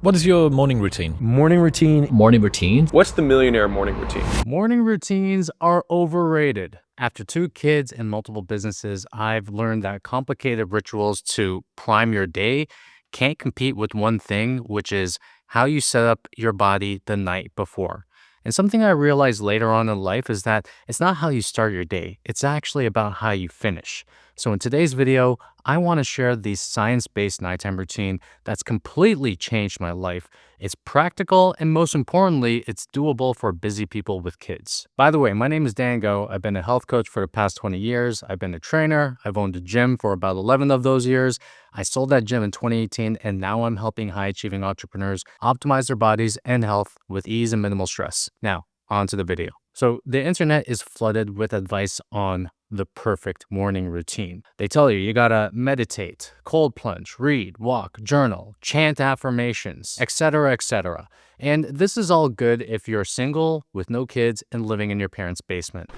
What is your morning routine? Morning routine. Morning routine? What's the millionaire morning routine? Morning routines are overrated. After 2 kids and multiple businesses, I've learned that complicated rituals to prime your day can't compete with one thing, which is how you set up your body the night before. And something I realized later on in life is that it's not how you start your day, it's actually about how you finish. So in today's video, I want to share the science-based nighttime routine that's completely changed my life. It's practical, and most importantly, it's doable for busy people with kids. By the way, my name is Dango. I've been a health coach for the past 20 years. I've been a trainer. I've owned a gym for about 11 of those years. I sold that gym in 2018, and now I'm helping high-achieving entrepreneurs optimize their bodies and health with ease and minimal stress. Now, on to the video. So the internet is flooded with advice on the perfect morning routine. They tell you gotta meditate, cold plunge, read, walk, journal, chant affirmations, etc., etc. And this is all good if you're single, with no kids, and living in your parents' basement.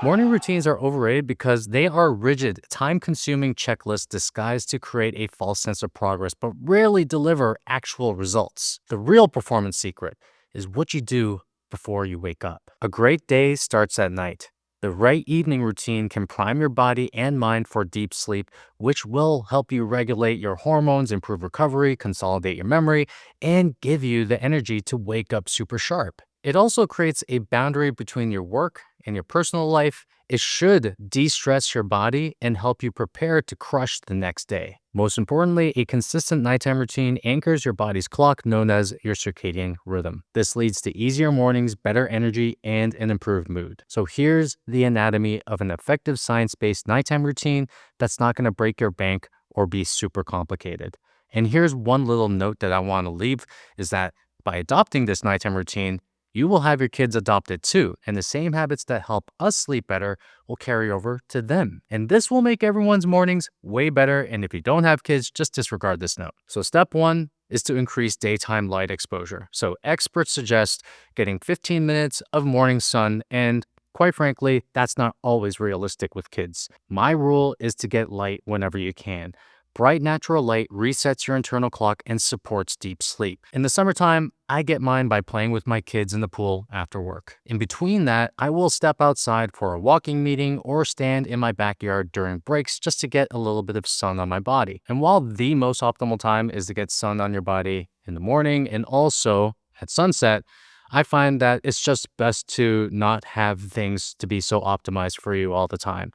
Morning routines are overrated because they are rigid, time-consuming checklists disguised to create a false sense of progress, but rarely deliver actual results. The real performance secret is what you do before you wake up. A great day starts at night. The right evening routine can prime your body and mind for deep sleep, which will help you regulate your hormones, improve recovery, consolidate your memory, and give you the energy to wake up super sharp. It also creates a boundary between your work and your personal life. It should de-stress your body and help you prepare to crush the next day. Most importantly, a consistent nighttime routine anchors your body's clock, known as your circadian rhythm. This leads to easier mornings, better energy, and an improved mood. So here's the anatomy of an effective science-based nighttime routine that's not going to break your bank or be super complicated. And here's one little note that I want to leave is that by adopting this nighttime routine, you will have your kids adopt it too, and the same habits that help us sleep better will carry over to them. And this will make everyone's mornings way better, and if you don't have kids, just disregard this note. So step 1 is to increase daytime light exposure. So experts suggest getting 15 minutes of morning sun, and quite frankly, that's not always realistic with kids. My rule is to get light whenever you can. Bright natural light resets your internal clock and supports deep sleep. In the summertime, I get mine by playing with my kids in the pool after work. In between that, I will step outside for a walking meeting or stand in my backyard during breaks just to get a little bit of sun on my body. And while the most optimal time is to get sun on your body in the morning and also at sunset, I find that it's just best to not have things to be so optimized for you all the time.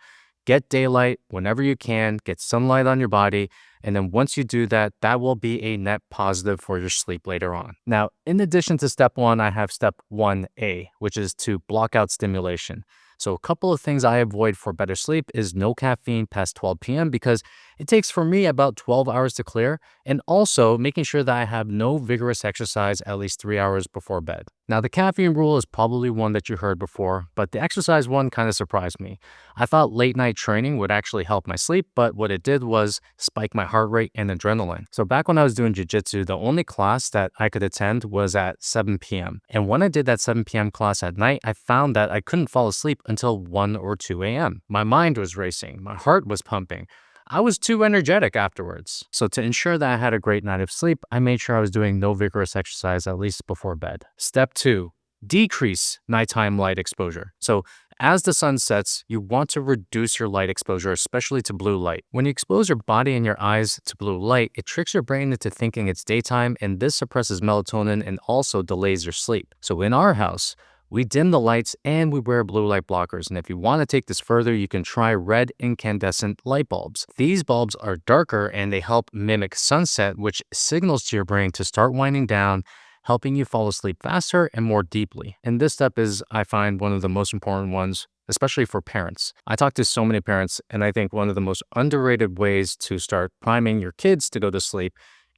Get daylight whenever you can, get sunlight on your body, and then once you do that, that will be a net positive for your sleep later on. Now, in addition to step 1, I have step 1A, which is to block out stimulation. So a couple of things I avoid for better sleep is no caffeine past 12 p.m. because it takes for me about 12 hours to clear, and also making sure that I have no vigorous exercise at least 3 hours before bed. Now, the caffeine rule is probably one that you heard before, but the exercise one kind of surprised me. I thought late night training would actually help my sleep, but what it did was spike my heart rate and adrenaline. So back when I was doing jiu-jitsu, the only class that I could attend was at 7 p.m. And when I did that 7 p.m. class at night, I found that I couldn't fall asleep until 1 or 2 a.m. My mind was racing, my heart was pumping. I was too energetic afterwards. So to ensure that I had a great night of sleep, I made sure I was doing no vigorous exercise at least before bed. Step 2, decrease nighttime light exposure. So as the sun sets, you want to reduce your light exposure, especially to blue light. When you expose your body and your eyes to blue light, it tricks your brain into thinking it's daytime, and this suppresses melatonin and also delays your sleep. So in our house, we dim the lights and we wear blue light blockers. And if you want to take this further, you can try red incandescent light bulbs. These bulbs are darker and they help mimic sunset, which signals to your brain to start winding down, helping you fall asleep faster and more deeply. And this step is, I find, one of the most important ones, especially for parents. I talk to so many parents, and I think one of the most underrated ways to start priming your kids to go to sleep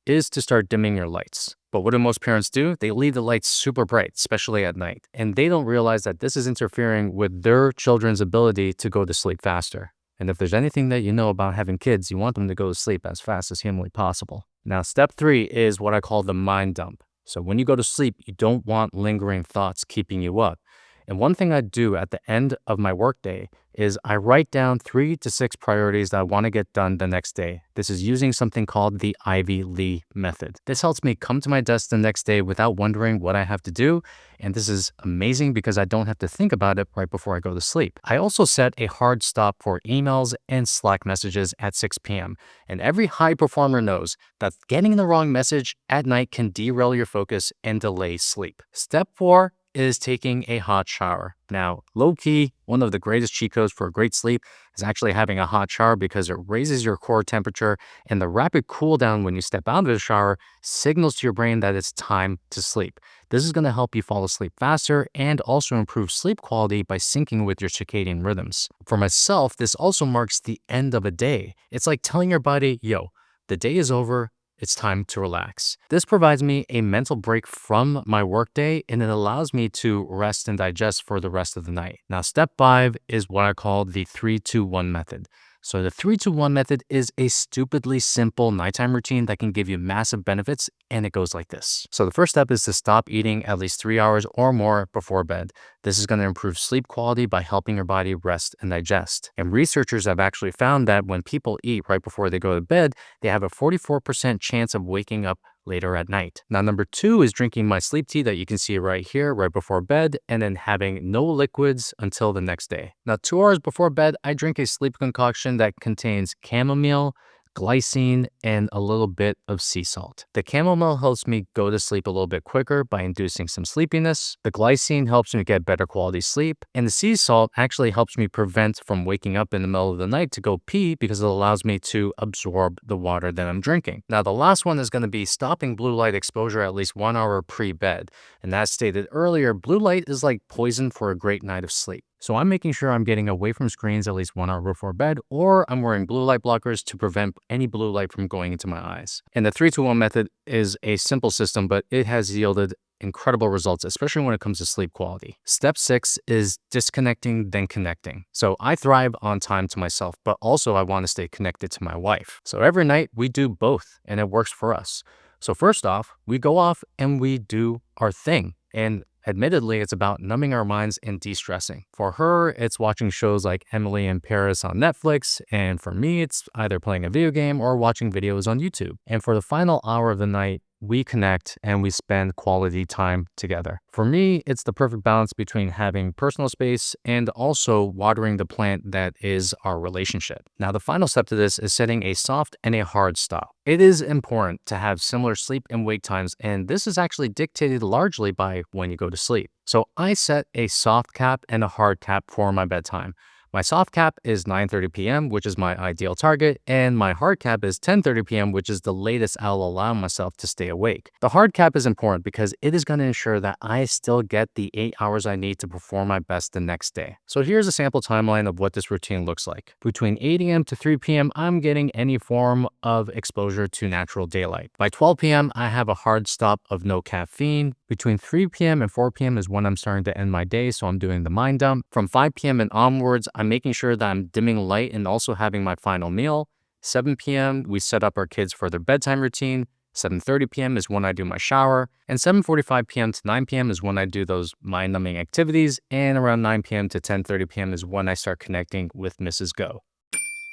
is to start dimming your lights. But what do most parents do? They leave the lights super bright, especially at night. And they don't realize that this is interfering with their children's ability to go to sleep faster. And if there's anything that you know about having kids, you want them to go to sleep as fast as humanly possible. Now, step 3 is what I call the mind dump. So when you go to sleep, you don't want lingering thoughts keeping you up. And one thing I do at the end of my workday is I write down 3 to 6 priorities that I want to get done the next day. This is using something called the Ivy Lee method. This helps me come to my desk the next day without wondering what I have to do. And this is amazing because I don't have to think about it right before I go to sleep. I also set a hard stop for emails and Slack messages at 6 p.m. And every high performer knows that getting the wrong message at night can derail your focus and delay sleep. Step 4 is taking a hot shower. Now, low-key, one of the greatest cheat codes for a great sleep is actually having a hot shower because it raises your core temperature, and the rapid cool down when you step out of the shower signals to your brain that it's time to sleep. This is going to help you fall asleep faster and also improve sleep quality by syncing with your circadian rhythms. For myself, this also marks the end of a day. It's like telling your body, yo, the day is over. It's time to relax. This provides me a mental break from my workday, and it allows me to rest and digest for the rest of the night. Now, step 5 is what I call the 3-2-1 method. So the 3-2-1 method is a stupidly simple nighttime routine that can give you massive benefits, and it goes like this. So the first step is to stop eating at least 3 hours or more before bed. This is going to improve sleep quality by helping your body rest and digest. And researchers have actually found that when people eat right before they go to bed, they have a 44% chance of waking up later at night. Now, number 2 is drinking my sleep tea that you can see right here, right before bed, and then having no liquids until the next day. Now, 2 hours before bed, I drink a sleep concoction that contains chamomile, glycine, and a little bit of sea salt. The chamomile helps me go to sleep a little bit quicker by inducing some sleepiness. The glycine helps me get better quality sleep. And the sea salt actually helps me prevent from waking up in the middle of the night to go pee because it allows me to absorb the water that I'm drinking. Now, the last one is going to be stopping blue light exposure at least 1 hour pre-bed. And as stated earlier, blue light is like poison for a great night of sleep. So I'm making sure I'm getting away from screens at least 1 hour before bed, or I'm wearing blue light blockers to prevent any blue light from going into my eyes. And the 3-2-1 method is a simple system, but it has yielded incredible results, especially when it comes to sleep quality. Step 6 is disconnecting, then connecting. So I thrive on time to myself, but also I want to stay connected to my wife. So every night we do both, and it works for us. So first off, we go off and we do our thing. And admittedly, it's about numbing our minds and de-stressing. For her, it's watching shows like Emily in Paris on Netflix, and for me, it's either playing a video game or watching videos on YouTube. And for the final hour of the night, we connect and we spend quality time together. For me, it's the perfect balance between having personal space and also watering the plant that is our relationship. Now, the final step to this is setting a soft and a hard stop. It is important to have similar sleep and wake times, and this is actually dictated largely by when you go to sleep. So I set a soft cap and a hard cap for my bedtime. My soft cap is 9:30 p.m., which is my ideal target, and my hard cap is 10:30 p.m., which is the latest I'll allow myself to stay awake. The hard cap is important because it is going to ensure that I still get the 8 hours I need to perform my best the next day. So here's a sample timeline of what this routine looks like. Between 8 a.m. to 3 p.m., I'm getting any form of exposure to natural daylight. By 12 p.m., I have a hard stop of no caffeine. Between 3 p.m. and 4 p.m. is when I'm starting to end my day, so I'm doing the mind dump. From 5 p.m. and onwards, I'm making sure that I'm dimming light and also having my final meal. 7 p.m., we set up our kids for their bedtime routine. 7:30 p.m. is when I do my shower. And 7:45 p.m. to 9 p.m. is when I do those mind-numbing activities. And around 9 p.m. to 10:30 p.m. is when I start connecting with Mrs. Go.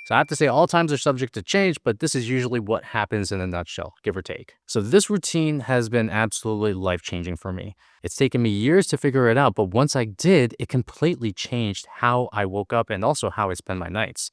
So I have to say all times are subject to change, but this is usually what happens in a nutshell, give or take. So this routine has been absolutely life-changing for me. It's taken me years to figure it out, but once I did, it completely changed how I woke up and also how I spend my nights.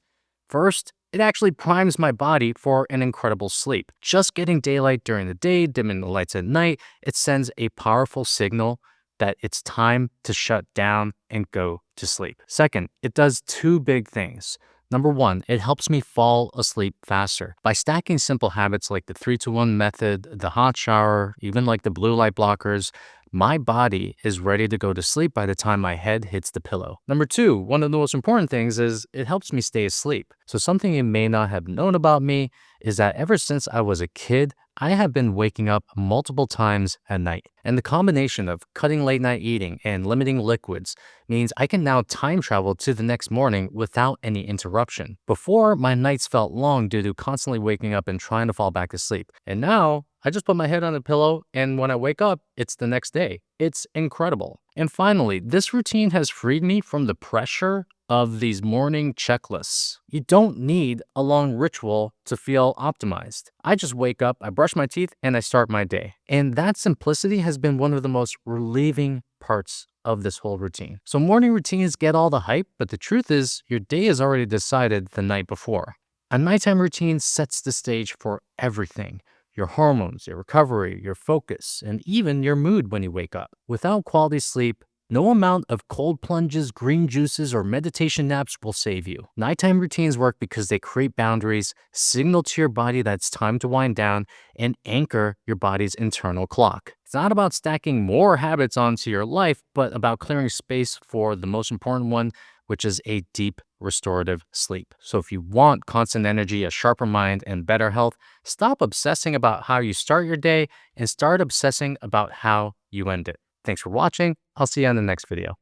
First, it actually primes my body for an incredible sleep. Just getting daylight during the day, dimming the lights at night, it sends a powerful signal that it's time to shut down and go to sleep. Second, it does two big things. Number 1, it helps me fall asleep faster. By stacking simple habits like the 3-2-1 method, the hot shower, even like the blue light blockers, my body is ready to go to sleep by the time my head hits the pillow. Number 2, one of the most important things is it helps me stay asleep. So something you may not have known about me is that ever since I was a kid, I have been waking up multiple times at night. And the combination of cutting late night eating and limiting liquids means I can now time travel to the next morning without any interruption. Before, my nights felt long due to constantly waking up and trying to fall back asleep. And now, I just put my head on a pillow, and when I wake up, it's the next day. It's incredible. And finally, this routine has freed me from the pressure of these morning checklists. You don't need a long ritual to feel optimized. I just wake up, I brush my teeth, and I start my day. And that simplicity has been one of the most relieving parts of this whole routine. So morning routines get all the hype, but the truth is your day is already decided the night before. A nighttime routine sets the stage for everything: your hormones, your recovery, your focus, and even your mood when you wake up. Without quality sleep, no amount of cold plunges, green juices, or meditation naps will save you. Nighttime routines work because they create boundaries, signal to your body that it's time to wind down, and anchor your body's internal clock. It's not about stacking more habits onto your life, but about clearing space for the most important one, which is a deep restorative sleep. So if you want constant energy, a sharper mind, and better health, stop obsessing about how you start your day and start obsessing about how you end it. Thanks for watching. I'll see you on the next video.